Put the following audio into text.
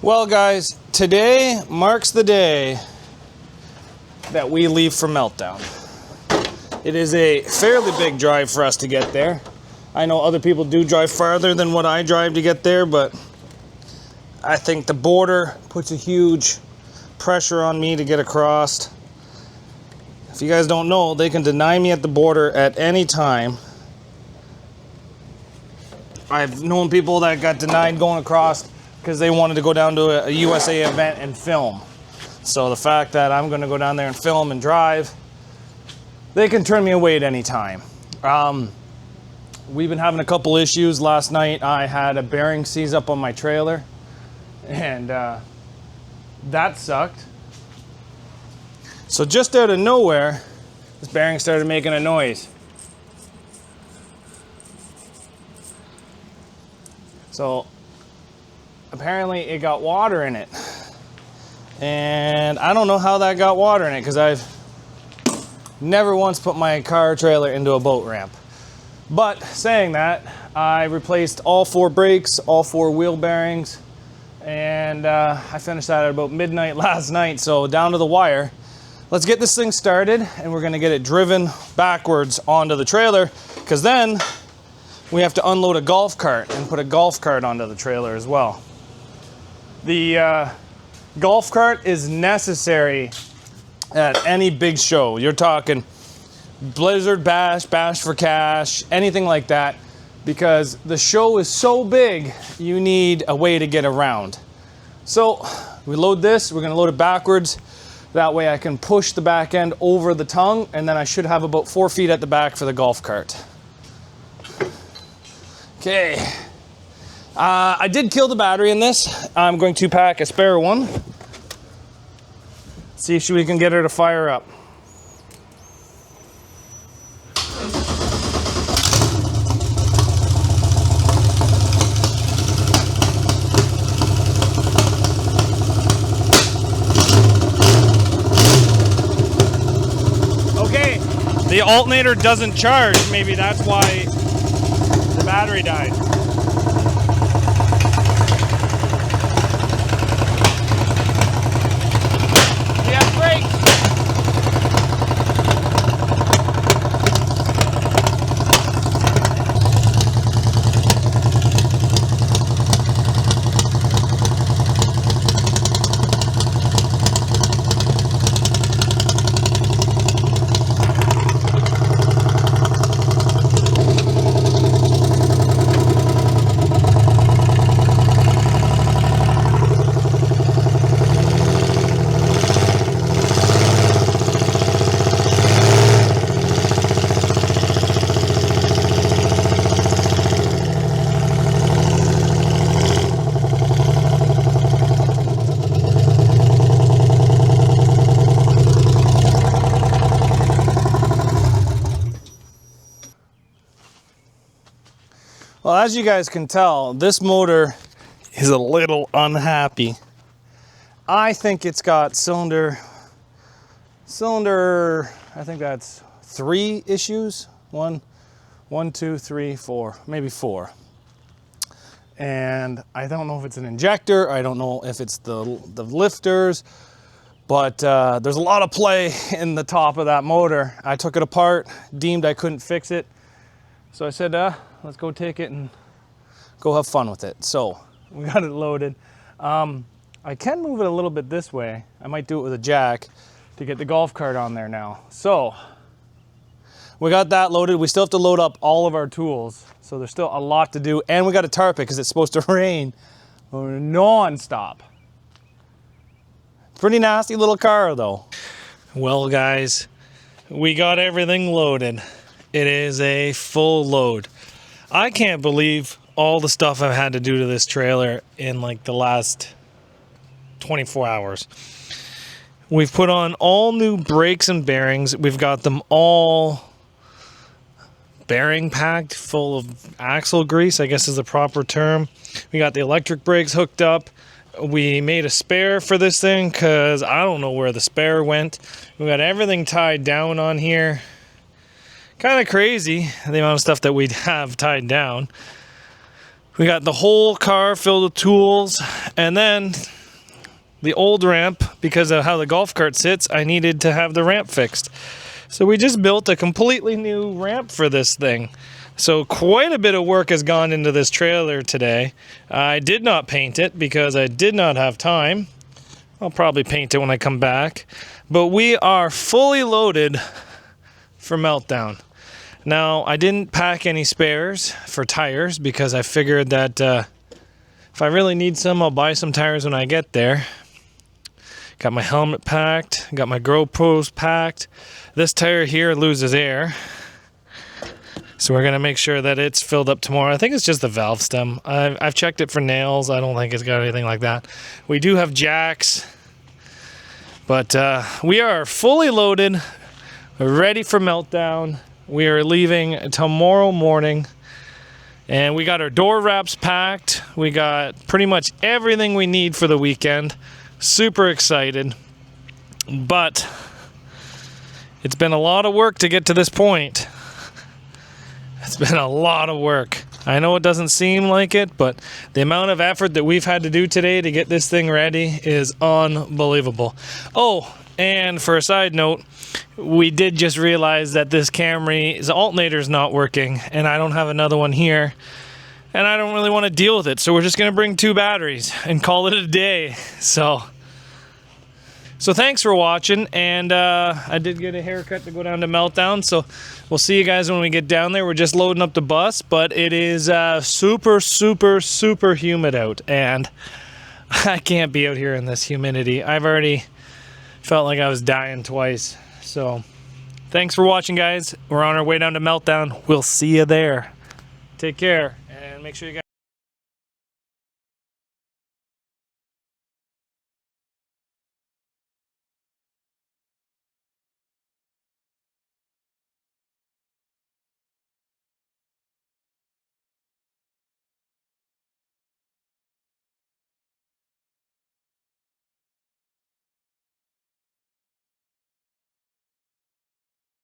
Well, guys, today marks the day that we leave for Meltdown. It is a fairly big drive for us to get there. I know other people do drive farther than what I drive to get there, but I think the border puts a huge pressure on me to get across. If you guys don't know, they can deny me at the border at any time. I've known people that got denied going across because they wanted to go down to a USA event and film. So the fact that I'm going to go down there and film and drive, they can turn me away at any time. We've been having a couple issues. Last night I had a bearing seize up on my trailer, and that sucked. So just out of nowhere, this bearing started making a noise. So apparently it got water in it. And I don't know how that got water in it, because I've never once put my car trailer into a boat ramp. But saying that, I replaced all 4 brakes, all 4 wheel bearings, and I finished that at about midnight last night, so down to the wire. Let's get this thing started, and we're gonna get it driven backwards onto the trailer, because then we have to unload a golf cart and put a golf cart onto the trailer as well. The golf cart is necessary at any big show. You're talking Blizzard Bash, Bash for Cash, anything like that, because the show is so big, you need a way to get around. So we load this, we're gonna load it backwards. That way I can push the back end over the tongue, and then I should have about 4 feet at the back for the golf cart. Okay. I did kill the battery in this. I'm going to pack a spare one. See if we can get her to fire up. Okay, the alternator doesn't charge. Maybe that's why the battery died. Well, as you guys can tell, this motor is a little unhappy. I think it's got cylinder, I think that's 3 issues. 1, 2, 3, 4, maybe 4. And I don't know if it's an injector, I don't know if it's the lifters, but there's a lot of play in the top of that motor. I took it apart, deemed I couldn't fix it. So I said, let's go take it and go have fun with it. So we got it loaded. I can move it a little bit this way. I might do it with a jack to get the golf cart on there now. So we got that loaded. We still have to load up all of our tools. So there's still a lot to do. And we got to tarp it because it's supposed to rain non-stop. Pretty nasty little car though. Well, guys, we got everything loaded. It is a full load. I can't believe all the stuff I've had to do to this trailer in like the last 24 hours. We've put on all new brakes and bearings. We've got them all bearing packed full of axle grease, I guess is the proper term. We got the electric brakes hooked up. We made a spare for this thing because I don't know where the spare went. We got everything tied down on here. Kind of crazy, the amount of stuff that we have tied down. We got the whole car filled with tools, and then the old ramp, because of how the golf cart sits, I needed to have the ramp fixed. So we just built a completely new ramp for this thing. So quite a bit of work has gone into this trailer today. I did not paint it because I did not have time. I'll probably paint it when I come back. But we are fully loaded for Meltdown. Now, I didn't pack any spares for tires because I figured that if I really need some, I'll buy some tires when I get there. Got my helmet packed, got my GoPros packed. This tire here loses air, so we're gonna make sure that it's filled up tomorrow. I think it's just the valve stem. I've checked it for nails. I don't think it's got anything like that. We do have jacks, but we are fully loaded, ready for Meltdown. We are leaving tomorrow morning, and we got our door wraps packed. We got pretty much everything we need for the weekend. Super excited, but it's been a lot of work to get to this point. It's been a lot of work. I know it doesn't seem like it, but the amount of effort that we've had to do today to get this thing ready is unbelievable. Oh, and for a side note, we did just realize that this Camry's alternator is not working, and I don't have another one here, and I don't really want to deal with it, so we're just going to bring 2 batteries and call it a day. So thanks for watching, and I did get a haircut to go down to Meltdown, so we'll see you guys when we get down there. We're just loading up the bus, but it is super, super, super humid out, and I can't be out here in this humidity. I've already felt like I was dying twice. So thanks for watching, guys. We're on our way down to Meltdown. We'll see you there. Take care, and make sure you guys